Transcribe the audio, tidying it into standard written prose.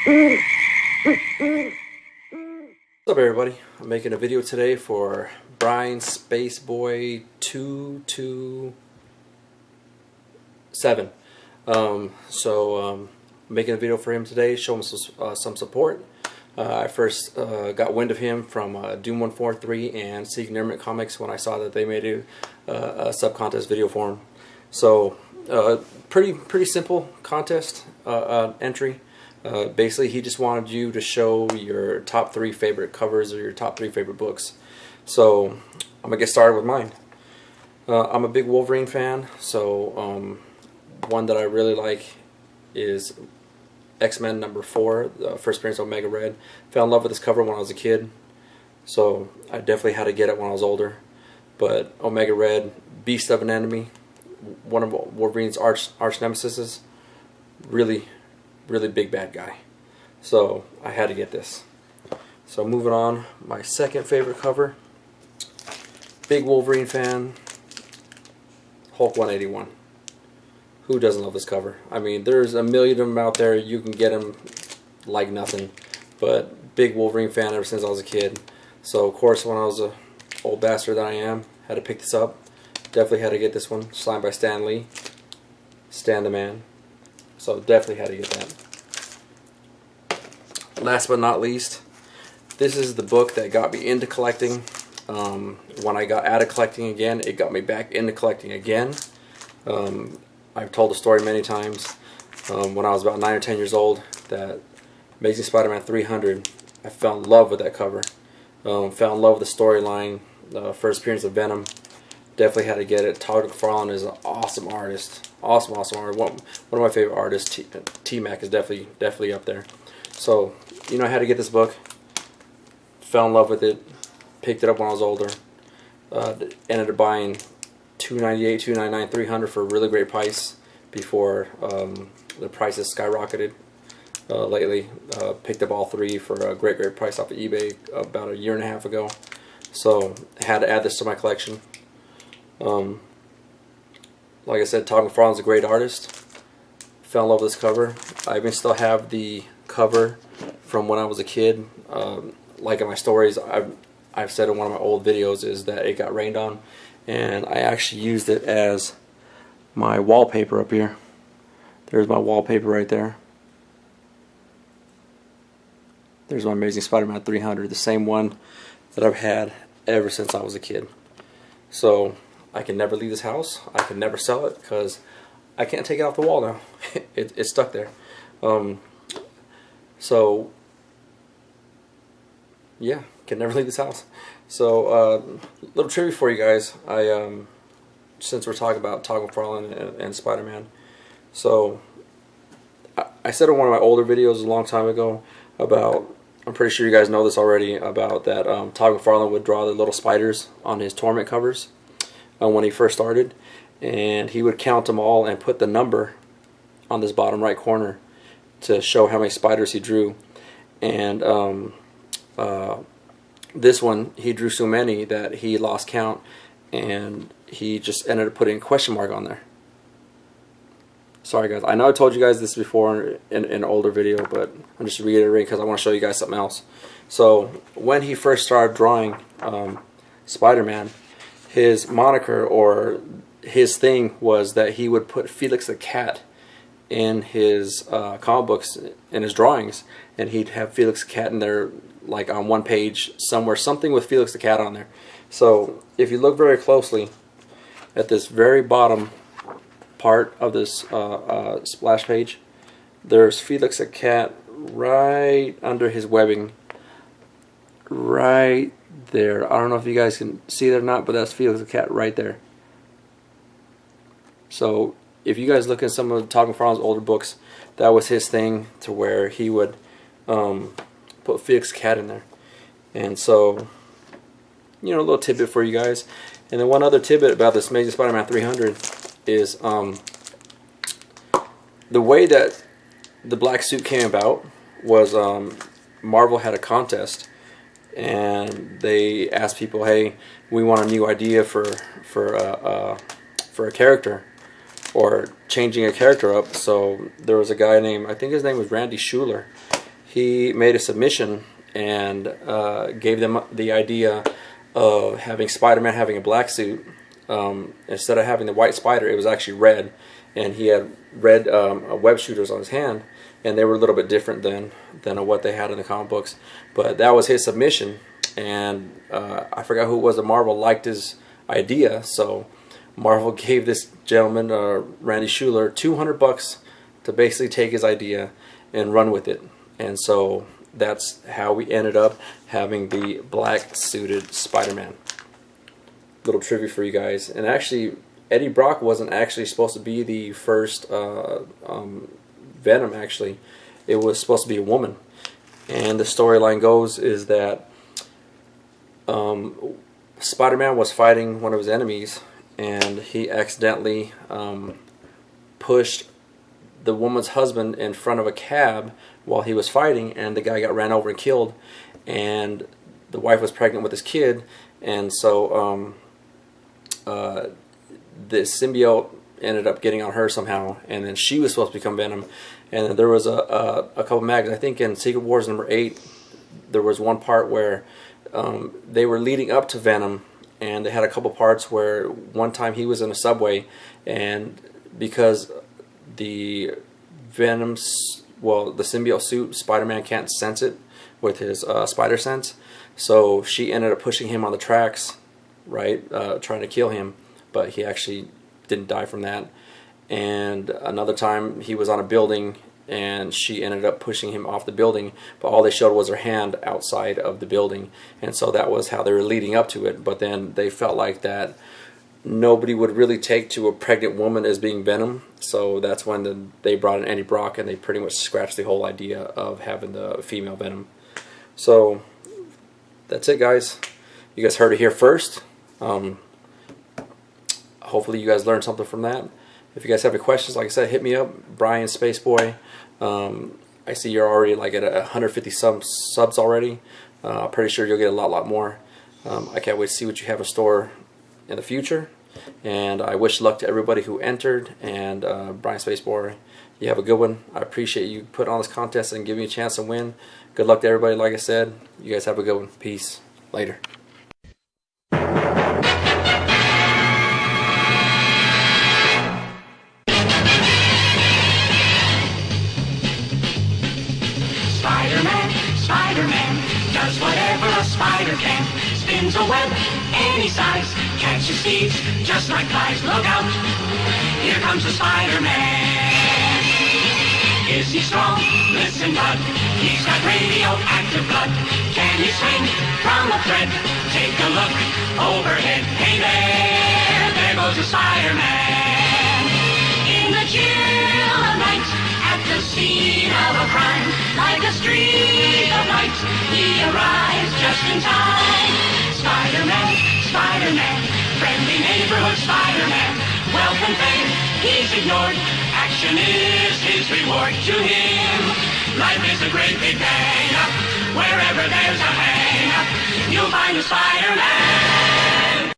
What's up, everybody? I'm making a video today for BRYANSPACEBOY227. Making a video for him today, show him some support. I first got wind of him from Doom 143 and Seek Nearmint Comics when I saw that they made a sub-contest video for him. So pretty simple contest entry. Basically, he just wanted you to show your top 3 favorite covers or your top 3 favorite books. So I'm gonna get started with mine. I'm a big Wolverine fan, so one that I really like is X-Men #4, the first appearance of Omega Red. Fell in love with this cover when I was a kid, so I definitely had to get it when I was older. But Omega Red, beast of an enemy, one of Wolverine's arch nemesis, really big bad guy. So I had to get this. So moving on, my second favorite cover, big Wolverine fan, Hulk 181. Who doesn't love this cover? I mean, there's a million of them out there. You can get them like nothing. But big Wolverine fan ever since I was a kid. So of course, when I was a old bastard that I am, had to pick this up. Definitely had to get this one. Signed by Stan Lee. Stan the Man. So definitely had to get that. Last but not least, this is the book that got me into collecting. When I got out of collecting again, it got me back into collecting again. I've told the story many times. When I was about 9 or 10 years old, that Amazing Spider-Man 300, I fell in love with that cover. Fell in love with the storyline. The first appearance of Venom. Definitely had to get it. Todd McFarlane is an awesome artist. Awesome artist. One of my favorite artists. T-Mac is definitely up there. So, you know, I had to get this book. Fell in love with it. Picked it up when I was older. Ended up buying $298, $299, $300 for a really great price before the prices skyrocketed lately. Picked up all 3 for a great price off of eBay about a year and a half ago. So had to add this to my collection. Like I said, Todd McFarlane is a great artist. Fell in love with this cover. I even still have the cover from when I was a kid. Like in my stories, I've said in one of my old videos is that it got rained on, and I actually used it as my wallpaper up here. There's my wallpaper right there. There's my Amazing Spider-Man 300, the same one that I've had ever since I was a kid. So I can never leave this house. I can never sell it because I can't take it off the wall now. It's stuck there. So yeah, can never leave this house. So little trivia for you guys. Since we're talking about Todd McFarlane and Spider-Man, so I said in one of my older videos a long time ago about, I'm pretty sure you guys know this already, about that Todd McFarlane would draw the little spiders on his Torment covers when he first started, and he would count them all and put the number on this bottom right corner to show how many spiders he drew. And this one, he drew so many that he lost count, and he just ended up putting a question mark on there. Sorry guys, I know I told you guys this before in an older video, but I'm just reiterating because I want to show you guys something else. So when he first started drawing Spider-Man, his moniker or his thing was that he would put Felix the Cat in his comic books, in his drawings, and he'd have Felix the Cat in there, like on one page somewhere, something with Felix the Cat on there. So if you look very closely at this very bottom part of this splash page, there's Felix the Cat right under his webbing, right there. I don't know if you guys can see that or not, but that's Felix the Cat right there. So if you guys look at some of Todd McFarlane's older books, that was his thing, to where he would put Felix the Cat in there. And so, you know, a little tidbit for you guys. And then one other tidbit about this Amazing Spider-Man 300 is the way that the black suit came about was Marvel had a contest, and they asked people, hey, we want a new idea for a character, or changing a character up. So there was a guy named, I think his name was Randy Schuler, he made a submission and gave them the idea of having Spider-Man having a black suit. Instead of having the white spider, it was actually red, and he had red web shooters on his hand, and they were a little bit different than what they had in the comic books. But that was his submission, and I forgot who it was at Marvel liked his idea, so Marvel gave this gentleman, Randy Schueller, $200 to basically take his idea and run with it. And so that's how we ended up having the black suited Spider-Man. Little trivia for you guys. And actually, Eddie Brock wasn't actually supposed to be the first Venom. Actually, it was supposed to be a woman. And the storyline goes is that Spider-Man was fighting one of his enemies, and he accidentally pushed the woman's husband in front of a cab while he was fighting, and the guy got ran over and killed. And the wife was pregnant with his kid, and so the symbiote ended up getting on her somehow, and then she was supposed to become Venom. And then there was a couple mags, I think in Secret Wars #8, there was one part where they were leading up to Venom, and they had a couple parts where one time he was in a subway, and because the Venom's, well, the symbiote suit, Spider-Man can't sense it with his spider sense, so she ended up pushing him on the tracks, right, trying to kill him, but he actually didn't die from that. And another time he was on a building, and she ended up pushing him off the building, but all they showed was her hand outside of the building, and so that was how they were leading up to it. But then they felt like that nobody would really take to a pregnant woman as being Venom, so that's when they brought in Eddie Brock, and they pretty much scratched the whole idea of having the female Venom. So that's it, guys. You guys heard it here first. Hopefully you guys learned something from that. If you guys have any questions, like I said, hit me up, BRYANSPACEBOY. I see you're already like at 150 subs already. I'm pretty sure you'll get a lot more. I can't wait to see what you have in store in the future. And I wish luck to everybody who entered. And BRYANSPACEBOY, you have a good one. I appreciate you putting on this contest and giving me a chance to win. Good luck to everybody, like I said. You guys have a good one. Peace. Later. Spider-Man does whatever a spider can. Spins a web any size, catches thieves just like flies. Look out, here comes the Spider-Man. Is he strong? Listen, bud, he's got radioactive blood. Can he swing from a thread? Take a look overhead. Hey there goes the Spider-Man. In the chill of night, at the scene of a crime, like a streak of light, he arrives just in time. Spider-Man, Spider-Man, friendly neighborhood Spider-Man. Wealth and fame, he's ignored. Action is his reward. To him, life is a great big bang. Wherever there's a hang, you'll find a Spider-Man.